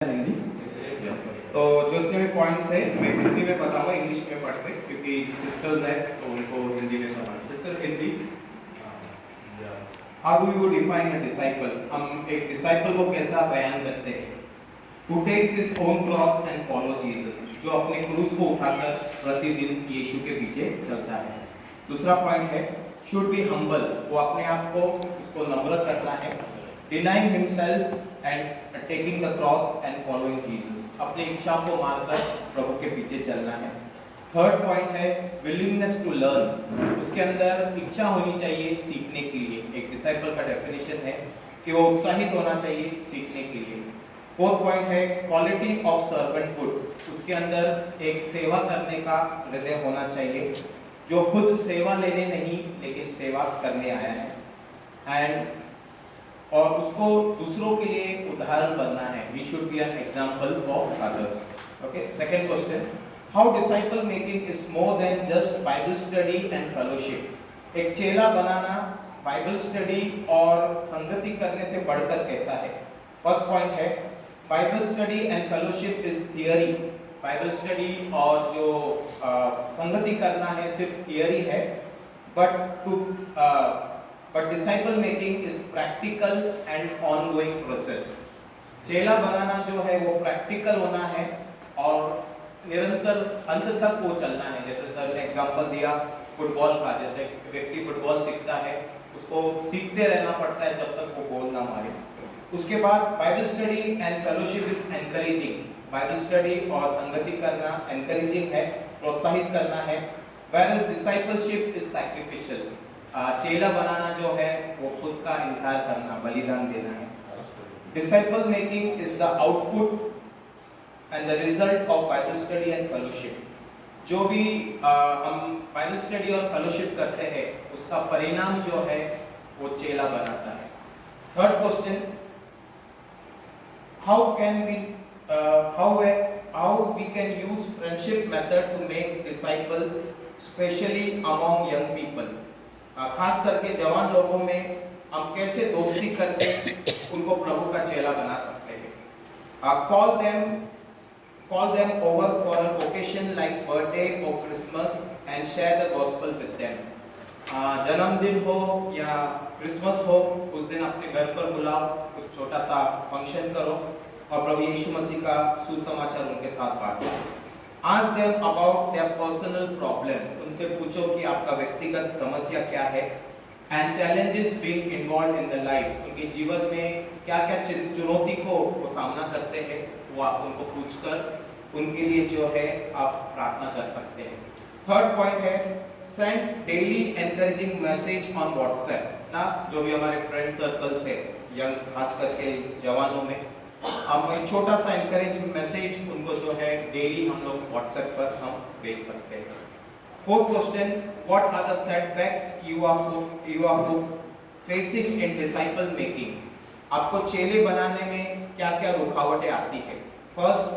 हिंदी। तो जो इतने भी पॉइंट्स है मैं हिंदी में बताऊंगा, इंग्लिश में पढ़ के, क्योंकि सिस्टर्स है तो उनको हिंदी में समझ। Sister Hindi, how do you define a disciple? हम एक डिसाइपल को कैसा बयान करते हैं? Who takes his own cross and follow Jesus, जो अपने क्रूस को उठाकर प्रतिदिन यीशु के पीछे चलता है। दूसरा पॉइंट है should be humble, वो अपने आप को उसको नम्र करना है। Denying himself and taking the cross and following Jesus, अपनी इच्छा को मारकर प्रभु के पीछे चलना है। थर्ड पॉइंट है willingness to learn, उसके अंदर इच्छा होनी चाहिए सीखने के लिए। एक डिसाइपल का डेफिनेशन है कि वो उत्साहित होना चाहिए सीखने के लिए। फोर्थ पॉइंट है क्वालिटी ऑफ सर्वेंटहुड, उसके अंदर एक सेवा करने का हृदय होना चाहिए, जो खुद सेवा लेने नहीं लेकिन सेवा करने आया है। एंड और उसको दूसरों के लिए उदाहरण बनना है। He should be an example for others. Okay, second question, how disciple making is more than just Bible study and fellowship? एक चेला बनाना बाइबल स्टडी और संगति करने से बढ़कर कैसा है? फर्स्ट पॉइंट है Bible study and fellowship is theory. Bible study और जो संगति करना है सिर्फ थियरी है, but disciple making is practical and ongoing process. चेला बनाना जो है वो प्रैक्टिकल होना है और निरंतर अंत तक वो चलना है। जैसे सर ने एग्जांपल दिया फुटबॉल का, जैसे व्यक्ति फुटबॉल सीखता है उसको सीखते रहना पड़ता है जब तक वो गोल ना मारे। उसके बाद Bible study and fellowship is encouraging, Bible study और संगति करना एनकरेजिंग है, प्रोत्साहित करना है। whereas discipleship is sacrificial, चेला बनाना जो है वो खुद का इनकार करना, बलिदान देना है। Disciple making is the output and the result of Bible study and fellowship. जो भी हम बाइबल स्टडी और फेलोशिप करते हैं उसका परिणाम जो है वो चेला बनाता है। Third question, how we can use friendship method to make disciple, especially among young people? खास करके जवान लोगों में हम कैसे दोस्ती करके उनको प्रभु का चेला बना सकते हैं? Call them over for an occasion like birthday or Christmas and share the gospel with them. जन्मदिन हो या क्रिसमस हो, उस दिन अपने घर पर बुलाओ, कुछ छोटा सा फंक्शन करो और प्रभु यीशु मसीह का सुसमाचार उनके साथ बांटो। Ask them about their personal problem, उनसे पूछो कि आपका व्यक्तिगत समस्या क्या है। And challenges being involved in the life, उनके जीवन में क्या क्या चुनौती को वो सामना करते हैं, वो आप उनको पूछकर उनके लिए जो है आप प्रार्थना कर सकते हैं। थर्ड पॉइंट है send daily encouraging message on WhatsApp ना, जो भी हमारे फ्रेंड सर्कल से यंग खास करके जवानों में हम एक छोटा सा एनकरेज मैसेज उनको जो है डेली हम लोग व्हाट्सएप पर हम भेज सकते हैं। Fourth question, what are the setbacks you are facing in disciple making? आपको चेले बनाने में क्या क्या रुकावटें आती है? फर्स्ट,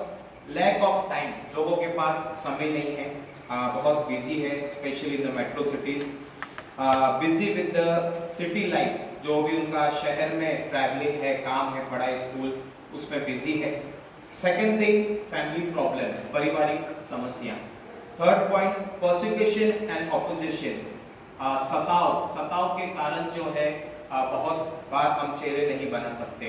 लैक ऑफ टाइम, लोगों के पास समय नहीं है, बहुत बिजी है, specially in the metro cities, busy with the city life, जो भी उनका शहर में ट्रैवलिंग है, काम है, पढ़ाई, स्कूल, उसमें बिजी है। सेकेंड थिंग, फैमिली प्रॉब्लम, पारिवारिक समस्या। Third point, persecution and opposition, सताव के कारण जो है बहुत बार हम चेले नहीं बना सकते,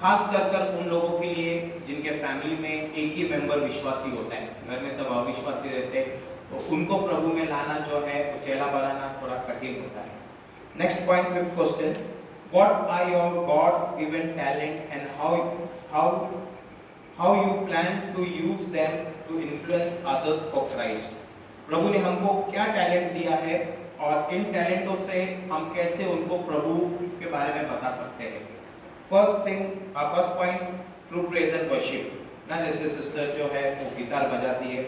खास कर उन लोगों के लिए जिनके फैमिली में एक ही मेंबर विश्वासी होता है, घर में सब अविश्वासी रहते हैं, तो उनको प्रभु में लाना जो है वो चेला बनाना थोड़ा कठिन होता है। Next point, fifth question, what are your God's given talent and how you plan to use them to influence others for Christ? प्रभु ने हमको क्या टैलेंट दिया है और इन टैलेंटों से हम कैसे उनको प्रभु के बारे में बता सकते हैं? First point, through praise and worship ना, जैसे सिस्टर जो है वो गिटार बजाती है,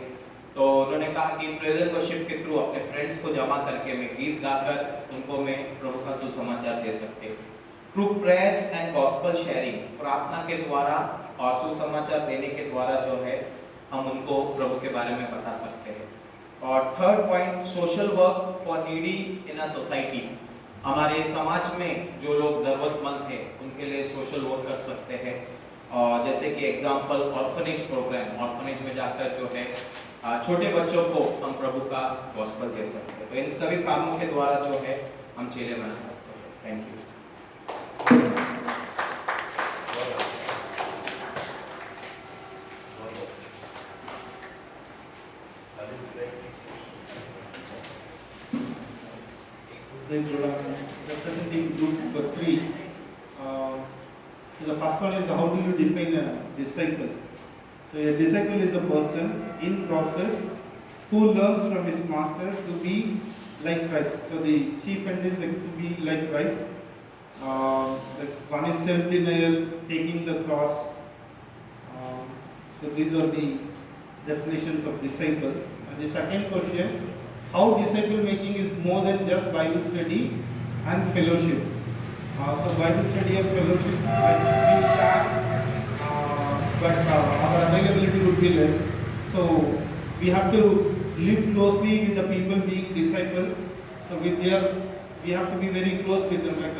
तो उन्होंने कहा कि प्रेज एंड वर्शिप के थ्रू अपने फ्रेंड्स को जमा करके मैं गीत गाकर उनको मैं प्रभु का सुसमाचार दे सकते हैं। Through prayers and gospel sharing, प्रार्थना के द्वारा और सुसमाचार देने के द्वारा जो है हम उनको प्रभु के बारे में बता सकते हैं। और third point, social work for needy in a society, हमारे समाज में जो लोग जरूरतमंद हैं उनके लिए सोशल वर्क कर सकते हैं। जैसे कि एग्जांपल ऑर्फनेज प्रोग्राम, ऑर्फनेज में जाकर जो है छोटे बच्चों को हम प्रभु का गॉस्पेल दे सकते हैं। तो इन सभी कामों के द्वारा जो है हम चेले बना सकते हैं। Thank you. Representing group 3. So the first one is, how do you define a disciple? So a disciple is a person in process who learns from his master to be like Christ. So the chief end is like to be like Christ. Like one is self-denial, taking the cross. So these are the definitions of disciple. And the second question, how disciple making is more than just Bible study and fellowship. So Bible study and fellowship we start, but our availability would be less. So we have to live closely with the people being discipled. So we have to be very close with them. Like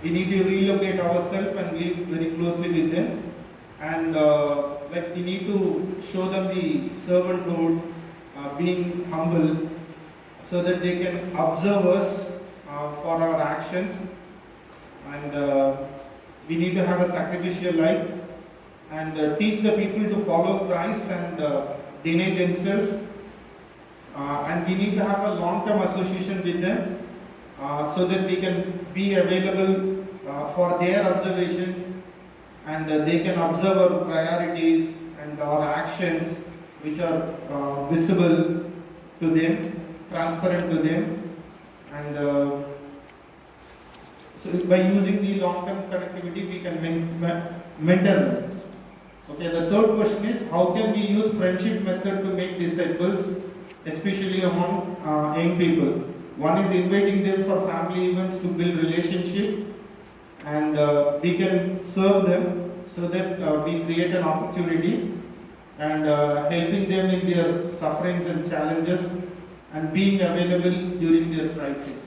we need to relocate ourselves and live very closely with them. And like we need to show them the servanthood, being humble, so that they can observe us for our actions. And we need to have a sacrificial life and teach the people to follow Christ and deny themselves. And we need to have a long-term association with them so that we can be available for their observations, and they can observe our priorities and our actions which are visible to them, transparent to them. And so by using the long-term connectivity, we can mentor them. Okay, the third question is, how can we use friendship method to make disciples, especially among young people? One is inviting them for family events to build relationship, and we can serve them so that we create an opportunity, and helping them in their sufferings and challenges, and being available during their crisis.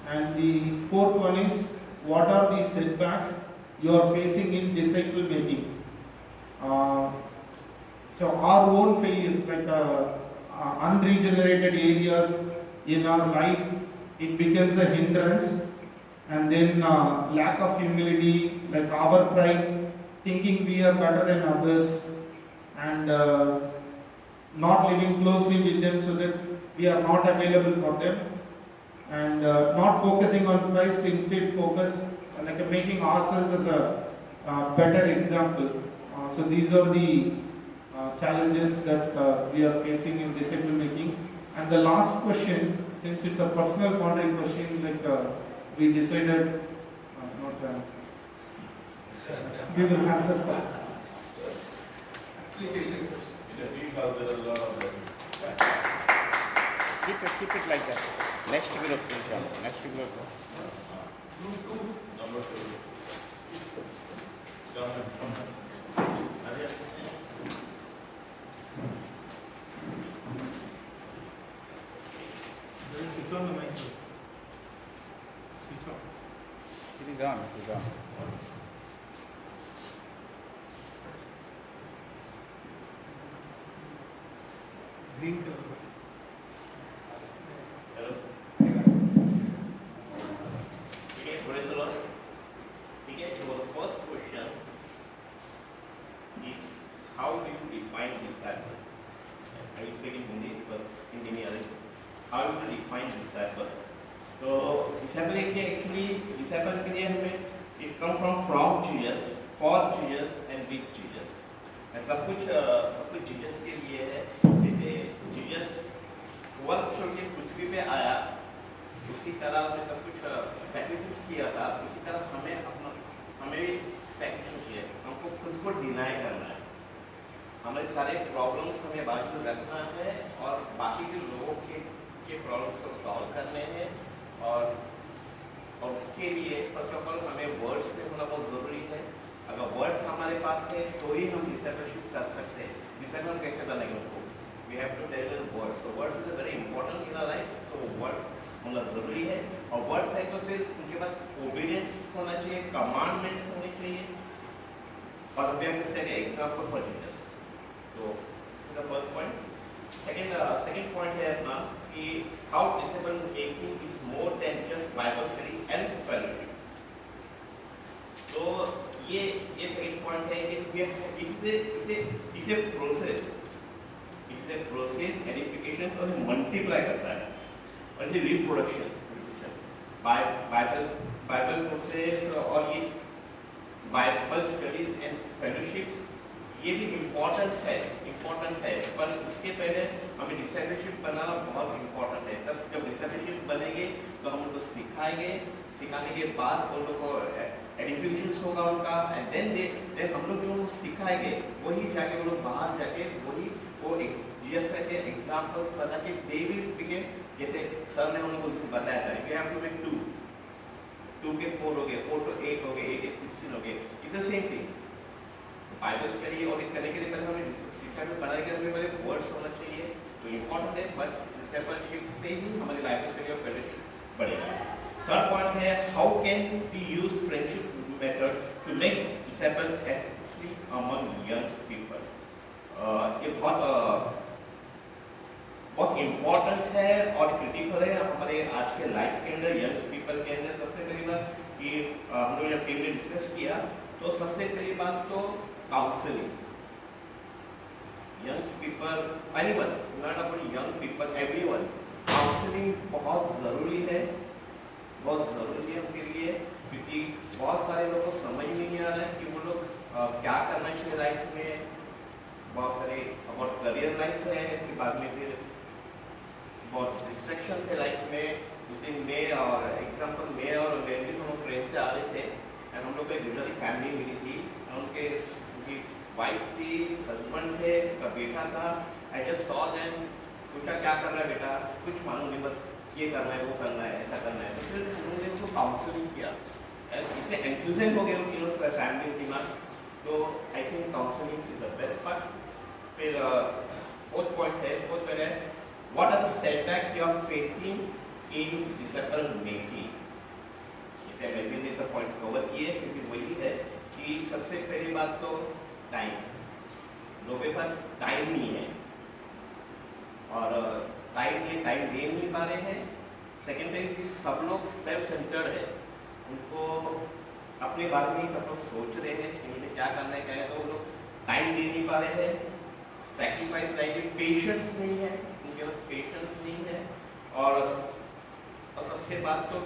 And the fourth one is, what are the setbacks you are facing in disciple making? So our own failures, like unregenerated areas in our life, it becomes a hindrance. And then lack of humility, like our pride, thinking we are better than others, and not living closely with them so that we are not available for them, and not focusing on Christ, instead focus like making ourselves as a better example. So these are the challenges that we are facing in disciple making. And the last question, since it's a personal pondering question, like we decided not to answer. We will answer first. Application. There are a lot of lessons. Keep it like that. Next group will come. Next group. Number 2. Switch on the mic. Switch on. It is on. It is on. Green color. Hello. Okay, praise the Lord. Okay, your first question is, how do you define disciple? I will speak in Hindi, but Hindi में अलग. How do you define disciple? तो disciple actually disciple के लिए हमें it come from Jesus, for Jesus and with Jesus. सब कुछ Jesus के लिए है. जैसे जीसस वर्क छोड़ के पृथ्वी पे आया, उसी तरह उसने सब कुछ सैक्रिफाइस किया था, उसी तरह हमें भी सैक्रिफाइस किया है. हमको खुद को डिनाई करना है, हमारे सारे प्रॉब्लम्स हमें बाजू रखना है और बाकी के लोगों के प्रॉब्लम्स को सॉल्व करने हैं. और उसके लिए फर्स्ट ऑफ ऑल हमें वर्ड्स पे होना बहुत ज़रूरी है. अगर वर्ड्स हमारे पास है तो ही हम डिसाइपलशिप कर सकते हैं. डिसाइपल हम कैसे बनेंगे उनको? We have to tell words. तो words is very important in our life. तो वर्ड्स होना ज़रूरी है, और वर्ड्स है तो फिर उनके उनके पास ओबीडियंस होना चाहिए, कमांडमेंट्स होने चाहिए, और we have to set an example for Jesus. So this is the first point. Second point है अपना कि how disciple making is more than just Bible study and fellowship. तो ये सेकंड पॉइंट है कि इसे प्रोसेस एडिफिकेशन और multiply करता है, और ये रिप्रोडक्शन बाइबल प्रोसेस और ये बाइबल स्टडीज एंड फेलोशिप्स ये भी इम्पोर्टेंट है, पर उसके पहले हमें डिसाइपलशिप बनाना बहुत इम्पोर्टेंट है। तब जब डिसाइपलशिप बनेंगे तो हम उनको सिखाने के बाद उन लोगों को एडिफिकेशन होगा उनका, एंड देन हम लोग जो सिखाएंगे वही जाके वो लोग बाहर जाके वही वो जीएस के एग्जांपल्स बना के दे विल बिगिन। जैसे सर ने हम लोग को बताया था यू हैव टू मेक 2 के 4 हो गए, 4 to 8 हो गए, 8 के 16 हो गए, it's the same thing. Bible study और करने के लिए पहले हमें डिसाइपल बनाने के लिए पहले वर्ड्स होना चाहिए, तो इम्पोर्टेंट है, बट डिसाइपलशिप से ही हमारी बाइबल स्टडी और फेलोशिप बढ़ेगा। थर्ड पॉइंट है how can we use friendship method to make disciple especially among young people. ये बहुत इम्पोर्टेंट है और क्रिटिकल है हमारे आज के लाइफ के अंदर, यंग पीपल के अंदर। सबसे पहली बात कि हम लोग जब टीम में डिस्कस किया तो सबसे पहली बात तो counselling. Young people, anyone, not about young people, everyone, counselling बहुत ज़रूरी है उनके लिए, क्योंकि बहुत सारे लोगों को समझ नहीं आ रहा है कि वो लोग क्या करना चाहिए लाइफ में। बहुत सारे अबाउट करियर लाइफ है, फिर बाद में फिर बहुत डिस्ट्रैक्शन है लाइफ में। उसी में और एग्जाम्पल में और वेरी हम लोग ट्रेन से आ रहे थे एंड हम लोग को एक गुजराती फैमिली मिली थी, उनकी वाइफ थी, हस्बैंड थे, उनका बेटा था। आई जस्ट सॉ देम, पूछा क्या कर रहा है बेटा, कुछ मालूम नहीं, बस ये करना है, वो करना है, ऐसा करना है। तो फिर उन्होंने उनको काउंसलिंग किया, इतने एंथुजियाज्म हो गए उनकी फैमिली की बात। तो I think counselling is the best part. फिर फोर्थ पॉइंट है what are the setbacks you are facing in disciple making. जैसे मैंने ये सब पॉइंट्स कवर किए, क्योंकि वही है कि सबसे पहली बात तो टाइम, लोगों के पास टाइम नहीं है और टाइम दे नहीं पा रहे हैं। सेकेंड थिंग कि सब लोग सेल्फ सेंटर्ड है, उनको अपने बारे में ही सब लोग सोच रहे हैं कि मुझे क्या करना है, क्या है, तो वो लोग टाइम दे नहीं पा रहे हैं। सैक्रिफाइस टाइम, पेशेंस नहीं है, उनके पास पेशेंस नहीं है। और सबसे बात तो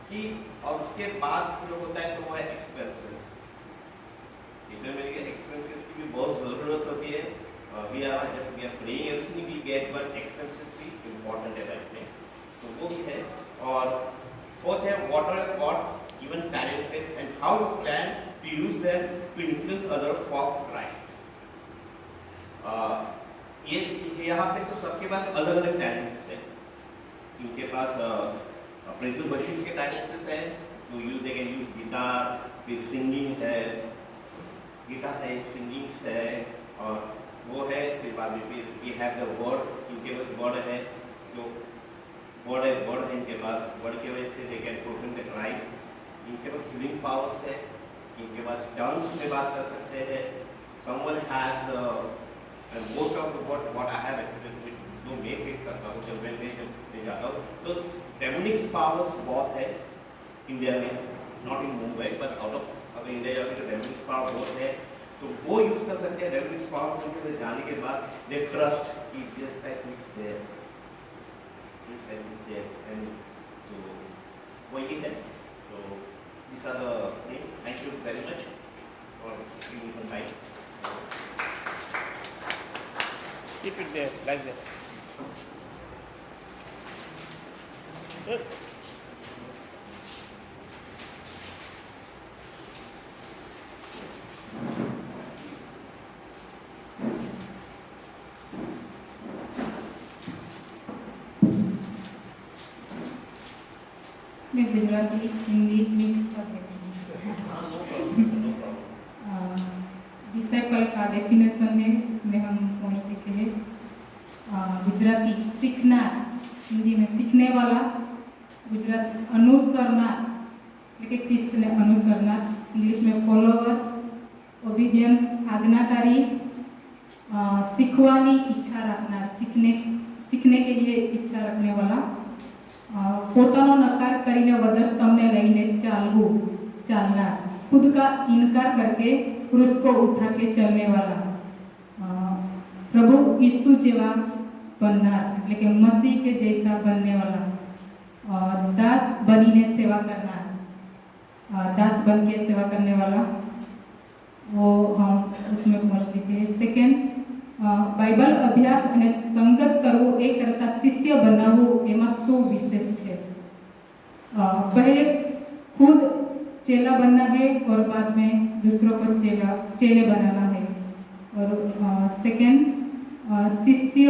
कि और उसके बाद जो होता है तो वो है एक्सपेंसेस। इसमें मेरे एक्सपेंसेस की भी बहुत ज़रूरत होती है। We are praying everything we get, but expenses भी इम्पोर्टेंट है लाइफ में, तो वो भी है। और फोर्थ है what are God given talents and how to plan to use them to influence other for Christ. ये यहाँ पे तो सबके पास अलग अलग टैलेंट्स है। इनके पास प्रेजेंट वर्शिप के टैलेंट्स है, तो दे कैन यूज गिटार, फिर सिंगिंग है, गिटार है, सिंगिंग है, और वो है। फिर बाद में फिर वी हैव द वर्ड, इनके पास वर्ड है, जो वर्ड है इनके पास, वर्ड की वजह से they can proclaim the Christ. इनके पास हीलिंग पावर्स है, इनके पास टंग्स में बात कर सकते हैं। Someone has and most of the what I have experience with, जो मैं फेस करता हूँ जब मैं जाता हूँ, तो डेमोनिक्स पावर्स बहुत है इंडिया में, not in Mumbai but out of, अगर इंडिया जाके तो डेमोनिक्स पावर बहुत है, तो वो यूज़ कर सकते हैं। डेमोनिक्स पावर उनके जाने के बाद दे ट्रस्ट कि this type is there, and तो वही है। तो this are the things. Thank you very much for giving me some time. Keep it there, like that. Good. मैं गुजराती हिंदी मिक्स कर देती हूँ। डिसाइपल का डेफिनेशन है, इसमें हम पहुँच चुके हैं। गुजराती सीखना, हिंदी में सीखने वाला, गुजरात अनुसरना એટલે કે ખ્રિસ્તને अनुसरना, इंग्लिश में फॉलोवर, ओबीडियंस आज्ञाकारी, सीखवानी इच्छा रखना, सीखने के लिए इच्छा रखने वाला, પોતાનો નકાર કરીને વધસ્તંભને લઈને ચાલना, खुद का इनकार करके क्रूस को उठा के चलने वाला, प्रभु यीशु जेवा बनना એટલે કે मसीह के जैसा बनने वाला, दास बनीने सेवा करना, दास बन के सेवा करने वाला, वो उसमें पहुंच लिखे। सेकेंड, बाइबल अभ्यास અને સંગત કરવું એ કરતા શિષ્ય બનાવવું એમાં શું વિશેષ છે? पहले खुद चेला बनना है और बाद में दूसरों को चेले बनाना है। और सेकेंड, शिष्य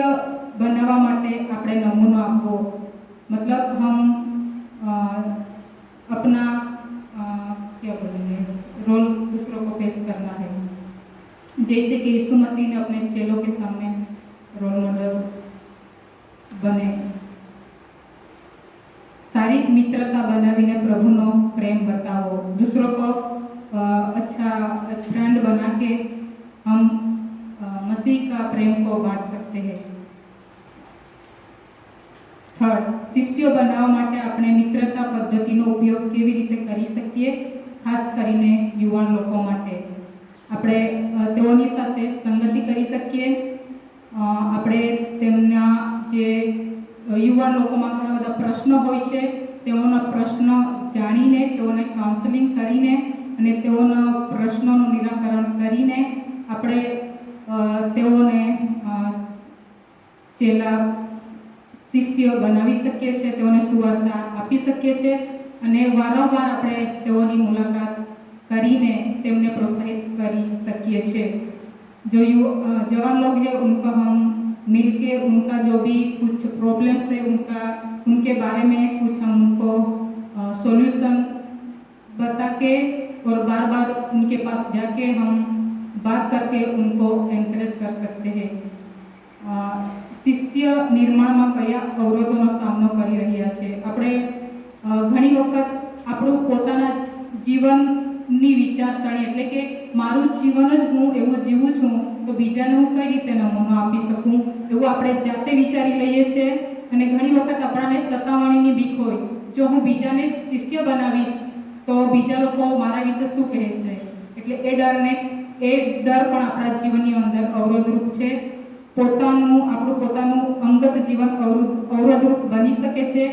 बनावा માટે આપણે નમૂનો આપવો, मतलब हम अपना क्या बोलेंगे रोल दूसरों को पेश करना है, जैसे कि यीशु मसीह ने अपने चेलों के सामने रोल मॉडल बने। सारी मित्रता बनावीने प्रभुनो प्रेम बताओ, दूसरों को अच्छा फ्रेंड बना के हम मसीह का प्रेम को बांट सकते हैं। थर्ड, शिष्यो बनावा માટે આપણે મિત્રતા પદ્ધતિનો ઉપયોગ કેવી રીતે કરી શકીએ? ખાસ કરીને યુવાન લોકો માટે આપણે તેઓની સાથે સંગતિ કરી શકીએ। આપણે તેમના જે યુવાન લોકોમાં ઘણા બધા પ્રશ્નો હોય છે, તેઓના પ્રશ્નો જાણીને તેઓને કાઉન્સેલિંગ કરીને અને તેઓના પ્રશ્નોનું નિરાકરણ કરીને આપણે તેઓને ચેલા શિષ્ય બનાવી શકીએ છીએ, તેઓને સુવાર્તા આપી શકીએ છીએ અને વારંવાર આપણે તેઓની મુલાકાત કરીને તેમને પ્રોત્સાહિત કરી શકીએ છીએ। जो जवान लोग हैं उनको हम मिलके उनका जो भी कुछ प्रॉब्लम्स है उनके बारे में कुछ हम उनको सॉल्यूशन बता के और बार बार उनके पास जाके हम बात करके उनको एनकरेज कर सकते हैं। शिष्य निर्माणમાં કયા અવરોધોનો સામનો કરી રહ્યા છે? આપણે ઘણી વખત આપણું પોતાના જીવનની વિચારસરણી એટલે કે મારું જીવન જ હું એવું જીવું છું તો બીજાને હું કઈ રીતે નમૂનો આપી શકું એવું આપણે જાતે વિચારી લઈએ છીએ અને ઘણી વખત આપણાને સતાવણીની બીક હોય, જો હું બીજાને શિષ્ય બનાવીશ તો બીજા લોકો મારા વિશે શું કહેશે, એટલે એ ડર પણ આપણા જીવનની અંદર અવરોધરૂપ છે। આપણું પોતાનું અંગત જીવન અવરોધરૂપ બની શકે છે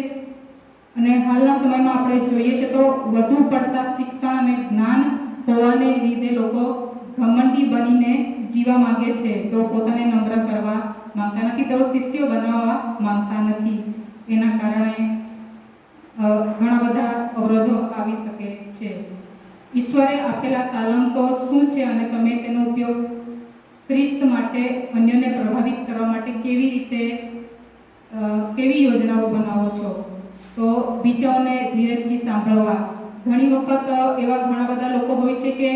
અને હાલના સમયમાં આપણે જોઈએ છે તો વધુ પડતા શિક્ષણ અને જ્ઞાન હોવાને લીધે લોકો ઘમંડી બનીને જીવા માંગે છે, તેઓ પોતાને નમ્ર કરવા માંગતા નથી, તેઓ શિષ્યો બનાવવા માંગતા નથી। એના કારણે ઘણા બધા અવરોધો આવી શકે છે। ઈશ્વરે આપેલા તાલંતો શું છે અને તમે તેનો ઉપયોગ ખ્રિસ્ત માટે અન્યને પ્રભાવિત કરવા માટે કેવી યોજનાઓ બનાવો છો? તો બીજાઓને ધીરજથી સાંભળવા। ઘણી વખત એવા ઘણા બધા લોકો હોય છે કે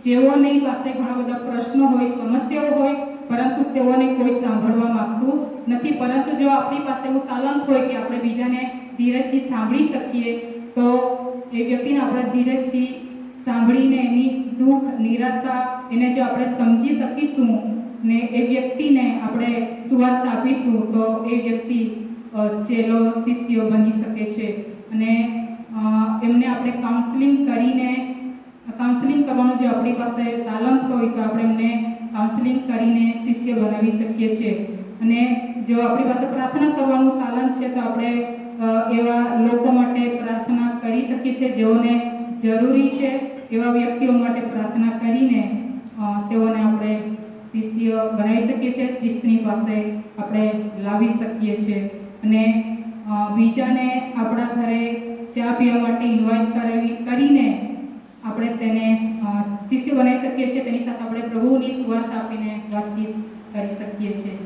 જેઓની પાસે ઘણા બધા પ્રશ્નો હોય, સમસ્યાઓ હોય, પરંતુ તેઓને કોઈ સાંભળવા માંગતું નથી। પરંતુ જો આપણી પાસે એવું તાલંત હોય કે આપણે બીજાને ધીરજથી સાંભળી શકીએ તો એ વ્યક્તિને આપણે ધીરજથી સાંભળીને એની દુઃખ નિરાશા એને જો આપણે સમજી શકીશું ને એ વ્યક્તિને આપણે સુવાર્તા આપીશું તો એ વ્યક્તિ ચેલો શિષ્ય બની શકે છે અને એમને આપણે કાઉન્સેલિંગ કરવાનું જો આપણી પાસે તાલંત હોય તો આપણે એમને કાઉન્સેલિંગ કરીને શિષ્ય બનાવી શકીએ છીએ અને જો આપણી પાસે પ્રાર્થના કરવાનું તાલંત છે તો આપણે એવા લોકો માટે પ્રાર્થના કરી શકીએ છીએ, જેઓને જરૂરી છે એવા વ્યક્તિઓ માટે પ્રાર્થના કરીને તેઓને આપણે શિષ્ય બનાવી શકીએ છીએ, ખ્રિસ્તની પાસે આપણે લાવી શકીએ છીએ અને બીજાને આપણા ઘરે ચા પીવા માટે ઇન્વાઇટ કરીને આપણે તેને શિષ્ય બનાવી શકીએ છીએ। તેની સાથે આપણે પ્રભુની સુવાર્તા આપીને વાતચીત કરી શકીએ છીએ।